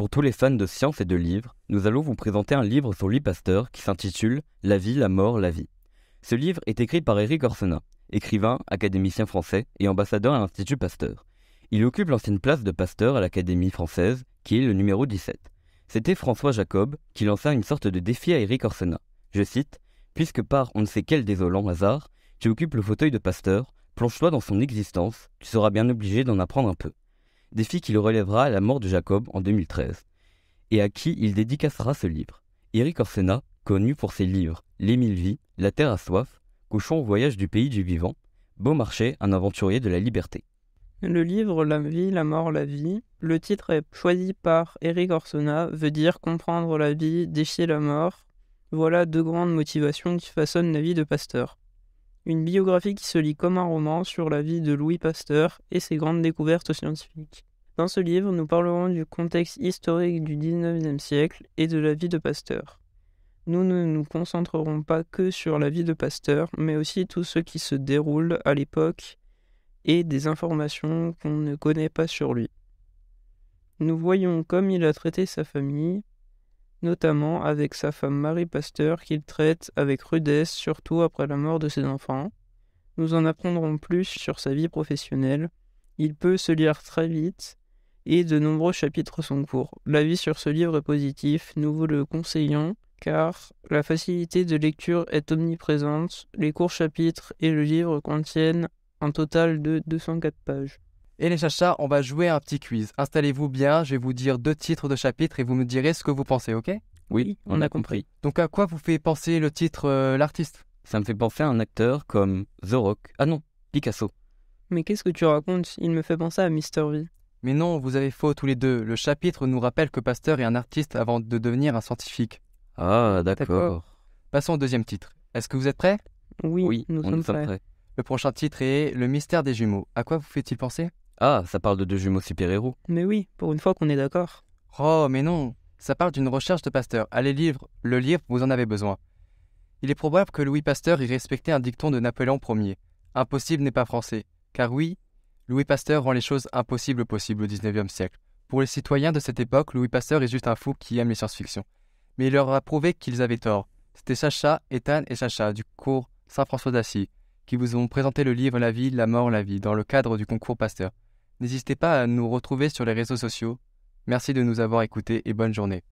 Pour tous les fans de science et de livres, nous allons vous présenter un livre sur Louis Pasteur qui s'intitule « La vie, la mort, la vie ». Ce livre est écrit par Éric Orsena, écrivain, académicien français et ambassadeur à l'Institut Pasteur. Il occupe l'ancienne place de Pasteur à l'Académie française, qui est le numéro 17. C'était François Jacob qui lança une sorte de défi à Éric Orsena. Je cite « Puisque par on ne sait quel désolant hasard, tu occupes le fauteuil de Pasteur, plonge-toi dans son existence, tu seras bien obligé d'en apprendre un peu. » Défi qui le relèvera à la mort de Jacob en 2013, et à qui il dédicacera ce livre. Éric Orsena, connu pour ses livres Les 1000 vies, La terre a soif, Cochon au voyage du pays du vivant, Beaumarchais, un aventurier de la liberté. Le livre La vie, la mort, la vie, le titre est choisi par Éric Orsena, veut dire comprendre la vie, défier la mort. Voilà deux grandes motivations qui façonnent la vie de Pasteur. Une biographie qui se lit comme un roman sur la vie de Louis Pasteur et ses grandes découvertes scientifiques. Dans ce livre, nous parlerons du contexte historique du XIXe siècle et de la vie de Pasteur. Nous ne nous concentrerons pas que sur la vie de Pasteur, mais aussi tout ce qui se déroule à l'époque et des informations qu'on ne connaît pas sur lui. Nous voyons comme il a traité sa famille, notamment avec sa femme Marie Pasteur qu'il traite avec rudesse, surtout après la mort de ses enfants. Nous en apprendrons plus sur sa vie professionnelle. Il peut se lire très vite et de nombreux chapitres sont courts. L'avis sur ce livre est positif, nous vous le conseillons car la facilité de lecture est omniprésente. Les courts chapitres et le livre contiennent un total de 204 pages. Et les chachas, on va jouer à un petit quiz. Installez-vous bien, je vais vous dire 2 titres de chapitres et vous me direz ce que vous pensez, ok ? Oui, on a compris. Donc à quoi vous fait penser le titre, l'artiste ? Ça me fait penser à un acteur comme The Rock. Ah non, Picasso. Mais qu'est-ce que tu racontes ? Il me fait penser à Mr. V. Mais non, vous avez faux tous les deux. Le chapitre nous rappelle que Pasteur est un artiste avant de devenir un scientifique. Ah, d'accord. Passons au deuxième titre. Est-ce que vous êtes prêts ? Oui, nous sommes prêts. Le prochain titre est Le mystère des jumeaux. À quoi vous fait-il penser ? Ah, ça parle de 2 jumeaux super-héros. Mais oui, pour une fois qu'on est d'accord. Oh, mais non. Ça parle d'une recherche de Pasteur. Allez le livre, vous en avez besoin. Il est probable que Louis Pasteur ait respecté un dicton de Napoléon Ier. Impossible n'est pas français. Car oui, Louis Pasteur rend les choses impossibles possibles au XIXe siècle. Pour les citoyens de cette époque, Louis Pasteur est juste un fou qui aime les science-fiction. Mais il leur a prouvé qu'ils avaient tort. C'était Chacha, Ethan et Chacha du cours Saint-François d'Assise qui vous ont présenté le livre La vie, la mort, la vie dans le cadre du concours Pasteur. N'hésitez pas à nous retrouver sur les réseaux sociaux. Merci de nous avoir écoutés et bonne journée.